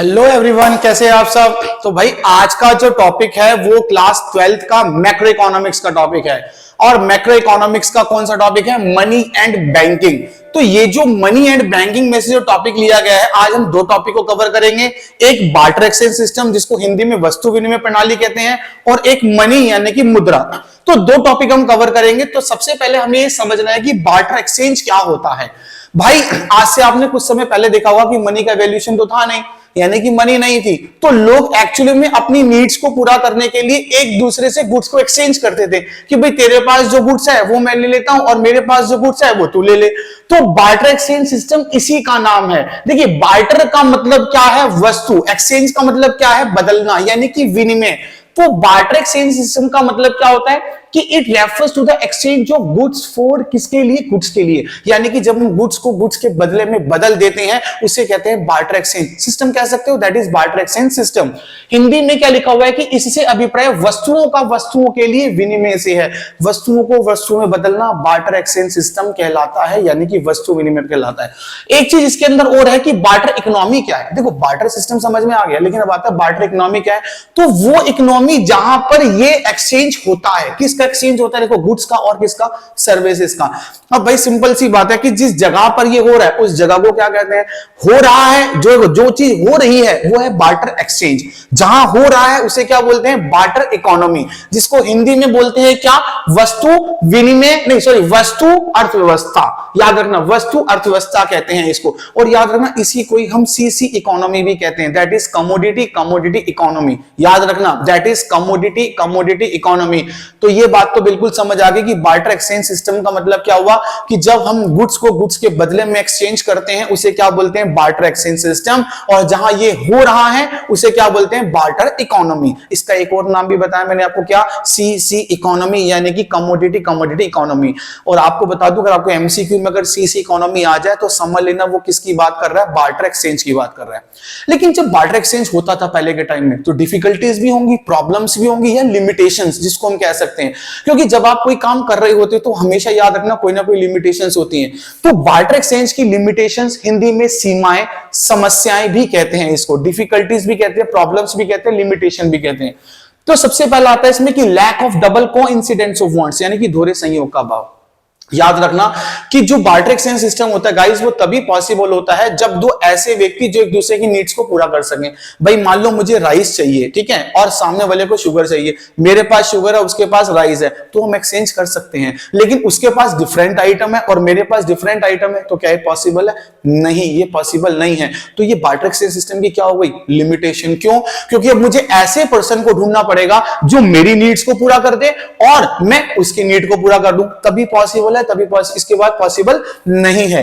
Hello everyone, कैसे हैं आप सब। तो भाई आज का जो टॉपिक है वो क्लास 12th का मैक्रो इकोनॉमिक्स का टॉपिक है। और मैक्रो इकोनॉमिक्स का कौन सा टॉपिक है? Money and banking. तो ये जो मनी एंड बैंकिंग में से जो टॉपिक लिया गया है, आज हम दो टॉपिक को कवर करेंगे। एक बार्टर एक्सचेंज सिस्टम, जिसको हिंदी में वस्तु विनिमय प्रणाली कहते हैं, और एक मनी यानी कि मुद्रा। तो दो टॉपिक हम कवर करेंगे। तो सबसे पहले हमें ये समझना है कि बार्टर एक्सचेंज क्या होता है। भाई आज से आपने कुछ समय पहले देखा होगा कि मनी का वैल्यूएशन तो था नहीं, यानी कि मनी नहीं थी, तो लोग एक्चुअली में अपनी नीड्स को पूरा करने के लिए एक दूसरे से गुड्स को एक्सचेंज करते थे कि भाई तेरे पास जो गुड्स है वो मैं ले लेता हूं और मेरे पास जो गुड्स है वो तू ले ले। तो बार्टर एक्सचेंज सिस्टम इसी का नाम है। देखिए, बार्टर का मतलब क्या है? वस्तु। एक्सचेंज का मतलब क्या है? बदलना, यानी कि विनिमय। तो बार्टर एक्सचेंज सिस्टम का मतलब क्या होता है कि it refers to the exchange of goods for किसके लिए? गुड्स के लिए। यानी कि जब हम गुड्स को गुड्स के बदले में बदल देते हैं उसे कहते हैं बार्टर एक्सचेंज सिस्टम, कह सकते हो, that is barter exchange system. Hindi में क्या लिखा हुआ है कि इससे अभिप्राय वस्तुओं का वस्तुओं के लिए विनिमय से है। वस्तुओं को वस्तुओं में बदलना बार्टर एक्सचेंज सिस्टम कहलाता है, यानी कि वस्तु विनिमय कहलाता है। एक चीज इसके अंदर और है कि बार्टर इकोनॉमी क्या है। देखो, बार्टर सिस्टम समझ में आ गया, लेकिन अब आता है बार्टर इकोनॉमी क्या है। तो वो इकोनॉमी जहां पर ये एक्सचेंज होता है, किसका एक्सचेंज होता है? देखो, गुड्स का और किसका? सर्विसेज का। अब भाई सिंपल सी बात है कि जिस जगह पर ये हो रहा है उस जगह को क्या कहते हैं? हो रहा है, जो चीज हो रही है वो है बार्टर एक्सचेंज। जहां हो रहा है उसे क्या बोलते हैं? बार्टर इकोनॉमी, जिसको हिंदी में बोलते हैं क्या? वस्तु विनिमय, नहीं सॉरी, वस्तु अर्थव्यवस्था। याद रखना, वस्तु अर्थव्यवस्था कहते हैं इसको। और याद रखना, इसी को हम सीसी इकोनॉमी भी कहते हैं, दैट इज कमोडिटी इकोनॉमी। याद रखना, दैट इज कमोडिटी इकोनॉमी। तो ये बात तो बिल्कुल समझ आ गई कि बार्टर एक्सचेंज सिस्टम का मतलब क्या हुआ कि जब हम गुड्स को गुड्स के बदले में एक्सचेंज करते हैं उसे क्या बोलते हैं? Barter exchange system. और जहां ये हो रहा है उसे क्या बोलते हैं? Barter economy. इसका एक और नाम भी बताया मैंने आपको, क्या? सीसी इकोनॉमी, यानी कि कमोडिटी इकोनॉमी। और आपको बता दूं, अगर आपको एमसीक्यू में अगर सीसी इकोनॉमी आ जाए तो समझ लेना वो किसकी बात कर रहा है? बार्टर एक्सचेंज की बात कर रहा है। लेकिन जब बार्टर एक्सचेंज होता था पहले के टाइम में, तो डिफिकल्टीज भी होंगी, प्रॉब्लम्स भी होंगी, या लिमिटेशंस जिसको हम कह सकते हैं। क्योंकि जब आप कोई काम कर रहे होते तो हमेशा याद रखना कोई ना कोई लिमिटेशंस होती हैं। तो बार्टर एक्सचेंज की लिमिटेशंस हिंदी में सीमाएं, समस्याएं भी कहते हैं इसको, डिफिकल्टीज भी कहते हैं, प्रॉब्लम्स भी कहते हैं, लिमिटेशन भी कहते हैं। तो सबसे पहला आता है इसमें कि lack of double coincidence of wants, यानी कि दोहरे संयोग का अभाव। याद रखना कि जो बार्टर एक्सचेंज सिस्टम होता है गाइस, वो तभी पॉसिबल होता है जब दो ऐसे व्यक्ति जो एक दूसरे की नीड्स को पूरा कर सकें। भाई मान लो मुझे राइस चाहिए, ठीक है, और सामने वाले को शुगर चाहिए। मेरे पास शुगर है, उसके पास राइस है, तो हम एक्सचेंज कर सकते हैं। लेकिन उसके पास डिफरेंट आइटम है और मेरे पास डिफरेंट आइटम है, तो क्या ये पॉसिबल है? नहीं, ये पॉसिबल नहीं है। तो ये बार्टर एक्सचेंज सिस्टम की क्या हो गई? लिमिटेशन। क्यों? क्योंकि अब मुझे ऐसे पर्सन को ढूंढना पड़ेगा जो मेरी नीड्स को पूरा कर दे और मैं उसकी नीड को पूरा कर दूं, तभी पॉसिबल है, तभी इसके बाद पॉसिबल नहीं है।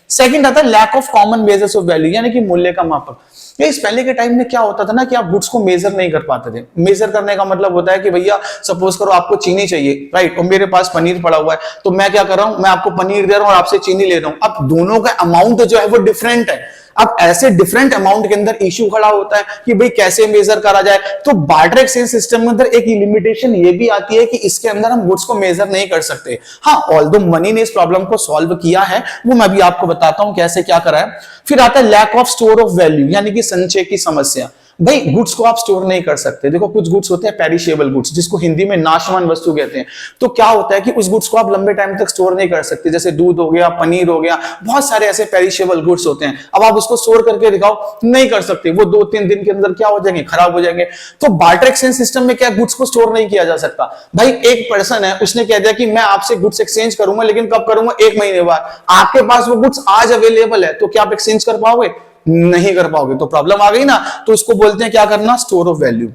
सेकंड आता है lack of common measures of value, यानी कि मूल्य का मापक। इस पहले के टाइम में क्या होता था ना कि आप गुड्स को मेजर नहीं कर पाते थे। मेजर करने का मतलब होता है कि भैया सपोज करो आपको चीनी चाहिए, राइट, और मेरे पास पनीर पड़ा हुआ है, तो मैं क्या कर रहा हूं? मैं आपको पनीर दे रहा हूं और आपसे चीनी ले रहा हूं। अब दोनों का अमाउंट जो है वो डिफरेंट है। अब ऐसे डिफरेंट अमाउंट के अंदर इश्यू खड़ा होता है कि भाई कैसे मेजर करा जाए। तो बार्टर एक्सचेंज सिस्टम के अंदर एक लिमिटेशन ये भी आती है कि इसके अंदर हम गुड्स को मेजर नहीं कर सकते। हाँ, ऑल्दो मनी ने इस प्रॉब्लम को सॉल्व किया है, वो मैं भी आपको बताता हूं कैसे क्या करा है। फिर आता है lack of store of value, यानी कि संचय की समस्या। भाई गुड्स को आप स्टोर नहीं कर सकते। देखो, कुछ गुड्स होते हैं पेरिशेबल गुड्स, जिसको हिंदी में नाशवान वस्तु कहते हैं। तो क्या होता है कि उस गुड्स को आप लंबे टाइम तक स्टोर नहीं कर सकते, जैसे दूध हो गया, पनीर हो गया, बहुत सारे ऐसे पेरिशेबल गुड्स होते हैं। अब आप उसको स्टोर करके दिखाओ, नहीं कर सकते, वो 2-3 दिन के अंदर क्या हो जाएंगे? खराब हो जाएंगे। तो बार्टर एक्सचेंज सिस्टम में क्या गुड्स को स्टोर नहीं किया जा सकता। भाई एक पर्सन है, उसने कह दिया कि मैं आपसे गुड्स एक्सचेंज करूंगा, लेकिन कब करूंगा? 1 महीने बाद। आपके पास वो गुड्स आज अवेलेबल है, तो क्या आप एक्सचेंज कर पाओगे? नहीं कर पाओगे। तो प्रॉब्लम आ गई ना। तो इसको बोलते हैं क्या करना? Store of value.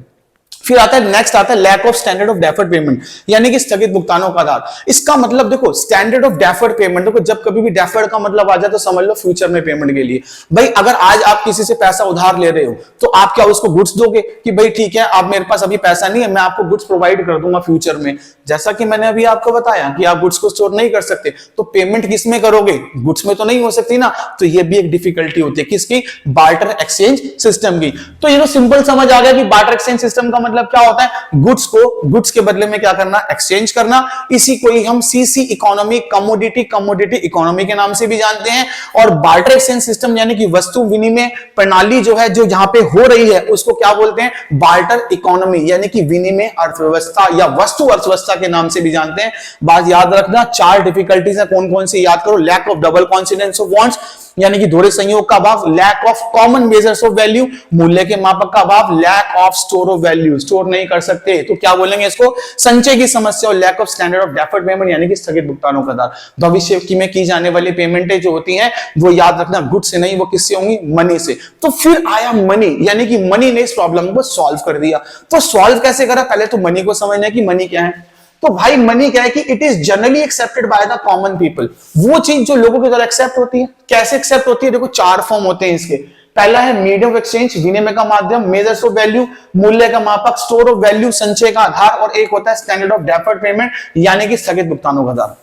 फिर आता है नेक्स्ट आता है lack of standard of deferred payment, यानी कि स्थगित भुगतानों का आधार। इसका मतलब देखो, स्टैंडर्ड ऑफ डेफर्ड पेमेंट, देखो जब कभी भी डेफर्ड का मतलब आ जाए तो समझ लो फ्यूचर में पेमेंट के लिए। भाई अगर आज आप किसी से पैसा उधार ले रहे हो तो आप क्या उसको गुड्स दोगे कि भाई ठीक है, आप मेरे पास अभी पैसा नहीं है, मैं आपको गुड्स प्रोवाइड कर दूंगा फ्यूचर में। जैसा कि मैंने अभी आपको बताया कि आप गुड्स को स्टोर नहीं कर सकते, तो पेमेंट किस में करोगे? गुड्स में तो नहीं हो सकती ना। तो ये भी एक डिफिकल्टी होती है किसकी? बार्टर एक्सचेंज सिस्टम की। तो ये तो सिंपल समझ आ गया कि बार्टर एक्सचेंज सिस्टम का मतलब मतलब क्या होता है, गुड्स को गुड्स के बदले में क्या करना, एक्सचेंज करना। इसी को ही हम सीसी इकोनॉमी, कमोडिटी इकोनॉमी के नाम से भी जानते हैं। और बार्टर एक्सचेंज सिस्टम यानी कि वस्तु विनिमय प्रणाली जो है, जो यहां पे हो रही है, उसको क्या बोलते हैं, बार्टर इकोनॉमी यानी कि विनिमय अर्थव्यवस्था या वस्तु अर्थव्यवस्था के नाम से भी जानते हैं। बात याद रखना, 4 डिफिकल्टीज है, कौन कौन सी याद करो। Lack of double coincidence of wants यानी कि दोहरे संयोग का अभाव, lack of common measures of value, मूल्य के मापक का अभाव, lack of store of value, store नहीं कर सकते तो क्या बोलेंगे इसको, संचय की समस्या, और lack of standard of deferred payment यानी कि स्थगित भुगतानों का आधार। भविष्य की में की जाने वाली पेमेंटें जो होती हैं वो याद रखना गुड से नहीं, वो किससे होंगी, मनी से। तो फिर आया मनी, यानी कि मनी ने इस प्रॉब्लम को सॉल्व कर दिया। तो सॉल्व कैसे करा, पहले तो मनी को समझना कि मनी क्या है। तो भाई मनी क्या है कि it is generally accepted by the common people, वो चीज जो लोगों के द्वारा एक्सेप्ट होती है। कैसे एक्सेप्ट होती है, देखो 4 फॉर्म होते हैं इसके। पहला है मीडियम ऑफ एक्सचेंज, विनिमय का माध्यम, मेजर्स ऑफ वैल्यू, मूल्य का मापक, स्टोर ऑफ वैल्यू, संचय का आधार, और एक होता है स्टैंडर्ड ऑफ डेफर्ड पेमेंट यानी कि स्थगित भुगतानों का आधार।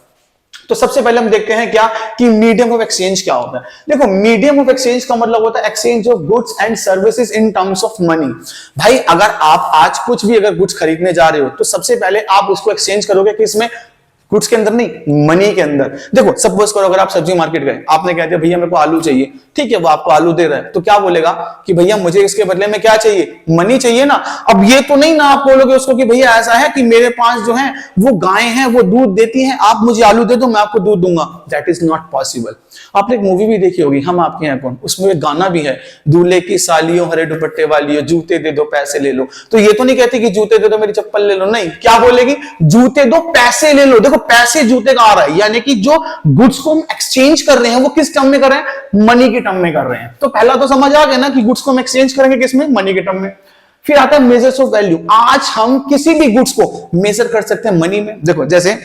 तो सबसे पहले हम देखते हैं क्या कि मीडियम ऑफ एक्सचेंज क्या होता है। देखो मीडियम ऑफ एक्सचेंज का मतलब होता है exchange of goods and services in terms of money. भाई अगर आप आज कुछ भी अगर गुड्स खरीदने जा रहे हो तो सबसे पहले आप उसको एक्सचेंज करोगे किसमें, गुड्स के अंदर नहीं, मनी के अंदर। देखो सपोज करो अगर आप सब्जी मार्केट गए, आपने कह दिया भैया मेरे को आलू चाहिए, ठीक है, वो आपको आलू दे रहा है, तो क्या बोलेगा कि भैया मुझे इसके बदले में क्या चाहिए, मनी चाहिए ना। अब ये तो नहीं ना आप बोलोगे उसको कि भैया ऐसा है कि मेरे पास जो है वो गाय हैं, वो दूध देती हैं, आप मुझे आलू दे दो मैं आपको दूध दूंगा। That is not possible. आपने एक मूवी भी देखी होगी, हम आपके हैं कौन, उसमें एक गाना भी है, दूल्हे की सालियों हरे दुपट्टे वालियों, जूते दे दो पैसे ले लो। तो ये तो नहीं कहती कि जूते दे दो मेरी चप्पल ले लो, नहीं, क्या बोलेगी, जूते दो पैसे ले लो। देखो पैसे जूते का आ रहा है, यानी कि जो गुड्स को हम एक्सचेंज कर रहे हैं वो किस टर्म में कर रहे हैं, मनी के टर्म में कर रहे हैं। तो पहला तो समझ आ गया ना कि गुड्स को हम एक्सचेंज करेंगे किसमें, मनी के टर्म में। फिर आता है मेजर्स ऑफ वैल्यू। आज हम किसी भी गुड्स को मेजर कर सकते हैं मनी में। देखो जैसे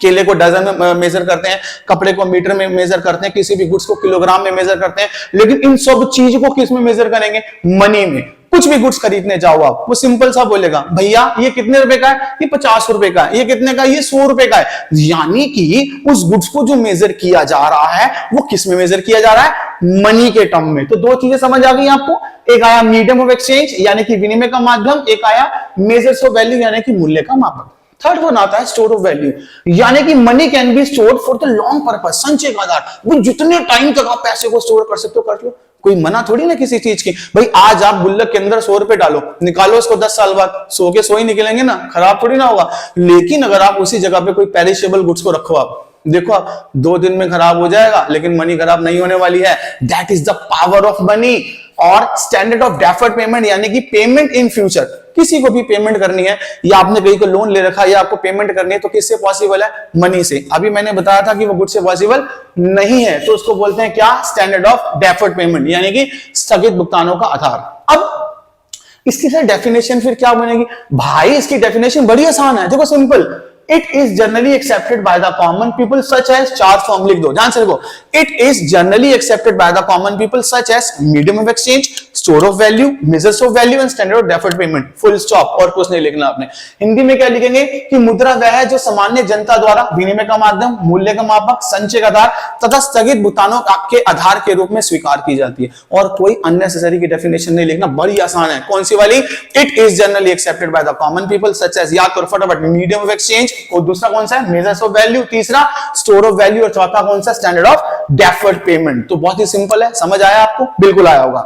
केले को डजन में मेजर करते हैं, कपड़े को मीटर में मेजर करते हैं, किसी भी गुड्स को किलोग्राम में मेजर करते हैं, लेकिन इन सब चीज को किस में मेजर करेंगे, मनी में। कुछ भी गुड्स खरीदने जाओ आप, वो सिंपल सा बोलेगा भैया ये कितने रुपए का है, ये 50 रुपए का है, ये कितने का है, ये 100 रुपए का है। यानी कि उस गुड्स को जो मेजर किया जा रहा है वो किस में मेजर किया जा रहा है, मनी के टर्म में। तो 2 चीजें समझ आ गई आपको, एक आया मीडियम ऑफ एक्सचेंज यानी कि विनिमय का माध्यम, एक आया मेजर्स ऑफ वैल्यू यानी कि मूल्य का मापक। थर्ड वन आता है स्टोर ऑफ वैल्यू, यानी कि money can be stored for the long purpose, संचय का आधार। वो जितने टाइम तक आप पैसे को स्टोर कर सकते हो कर लो, कोई मना थोड़ी ना किसी चीज की। भाई आज आप गुल्लक के अंदर 100 रुपए डालो, निकालो उसको 10 साल बाद, 100 के 100 ही निकलेंगे ना, खराब थोड़ी ना होगा। लेकिन अगर आप उसी जगह पे कोई पेरिशेबल गुड्स को रखो, आप देखो आप 2 दिन में खराब हो जाएगा लेकिन मनी खराब नहीं होने वाली है। That is the power of money. और स्टैंडर्ड ऑफ डेफर्ड पेमेंट यानी कि पेमेंट इन फ्यूचर, किसी को भी पेमेंट करनी है या आपने कहीं को लोन ले रखा है या आपको पेमेंट करनी है तो किससे पॉसिबल है, मनी से। अभी मैंने बताया था कि वो गुड से पॉसिबल नहीं है, तो उसको बोलते हैं क्या, स्टैंडर्ड ऑफ डेफर्ड पेमेंट यानी कि स्थगित भुगतानों का आधार। अब इसकी सर डेफिनेशन फिर क्या बनेगी, भाई इसकी डेफिनेशन बड़ी आसान है, देखो simple. It is generally accepted by the common people such as, 4 form लिख दो ध्यान से देखो। It is generally accepted by the common people such as medium of exchange, store of value, measures of value and standard of deferred payment। Full stop, और कुछ नहीं लिखना आपने। हिंदी में क्या लिखेंगे कि मुद्रा वह है जो सामान्य जनता द्वारा विनिमय का माध्यम, मूल्य का मापक, संचय का आधार तथा स्थगित भुगतानों के आधार के रूप में स्वीकार की जाती है। और कोई अननेसेसरी की डेफिनेशन नहीं लिखना, बड़ी आसान है। कौन सी वाली, It is generally accepted by the common people such as, याद करो फटाफट, medium of exchange, और दूसरा कौन सा है, मेजर्स ऑफ वैल्यू, तीसरा स्टोर ऑफ वैल्यू, और चौथा कौन सा, स्टैंडर्ड ऑफ डेफर्ड पेमेंट। तो बहुत ही सिंपल है, समझ आया आपको, बिल्कुल आया होगा।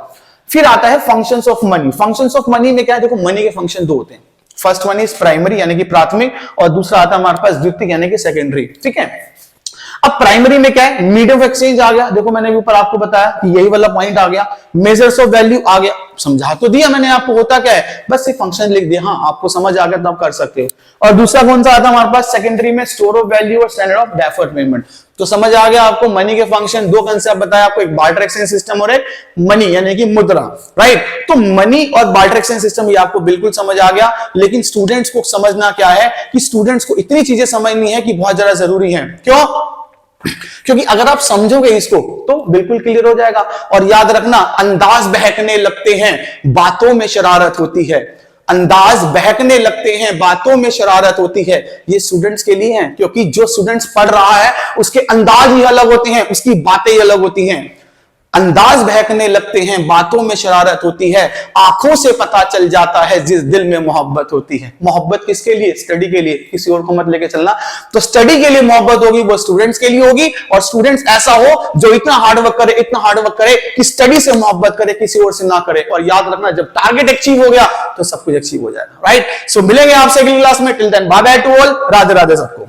फिर आता है functions of money. Functions of money में क्या है, देखो मनी के फंक्शन 2 होते हैं। फर्स्ट वन इज प्राइमरी यानी कि प्राथमिक, और दूसरा आता है हमारे पास द्वितीयक यानी कि सेकेंडरी, ठीक है। अब प्राइमरी में क्या है, मीडियम ऑफ एक्सचेंज आ गया, देखो मैंने ऊपर आपको बताया कि यही वाला पॉइंट आ गया। मेजर्स ऑफ वैल्यू आ गया, समझा तो दिया मैंने आपको होता क्या है, बस एक फंक्शन लिख दिया, हाँ आपको समझ आ गया तब कर सकते हो। और दूसरा कौन सा आता है हमारे पास सेकेंडरी में, स्टोर ऑफ वैल्यू और स्टैंडर्ड ऑफ डेफर्ड पेमेंट। तो समझ आ गया आपको मनी के फंक्शन, 2 कंसेप्ट बताया आपको, एक बार्टर एक्सचेंज सिस्टम और एक मनी यानी कि मुद्रा, राइट। तो मनी और बार्टर एक्सचेंज सिस्टम ये आपको बिल्कुल समझ आ गया, लेकिन स्टूडेंट्स को समझना क्या है कि स्टूडेंट्स को इतनी चीजें समझनी है कि बहुत ज्यादा जरूरी है। क्यों, क्योंकि अगर आप समझोगे इसको तो बिल्कुल क्लियर हो जाएगा। और याद रखना, अंदाज बहकने लगते हैं, बातों में शरारत होती है। अंदाज बहकने लगते हैं, बातों में शरारत होती है। ये स्टूडेंट्स के लिए है, क्योंकि जो स्टूडेंट्स पढ़ रहा है उसके अंदाज ही अलग होते हैं, उसकी बातें ही अलग होती हैं। अंदाज बहकने लगते हैं, बातों में शरारत होती है, आंखों से पता चल जाता है जिस दिल में मोहब्बत होती है। मोहब्बत किसके लिए? स्टडी के लिए, किसी और को मत लेके चलना। तो स्टडी के लिए मोहब्बत होगी वो स्टूडेंट्स के लिए होगी, और स्टूडेंट्स ऐसा हो जो इतना हार्डवर्क करे, इतना हार्डवर्क करे कि स्टडी से मोहब्बत करे, किसी और से ना करे। और याद रखना, जब टारगेट अचीव हो गया तो सब कुछ अचीव हो जाएगा, राइट? सो मिलेंगे आपसे अगली क्लास में। Till then bye bye to all, Radhe Radhe सबको।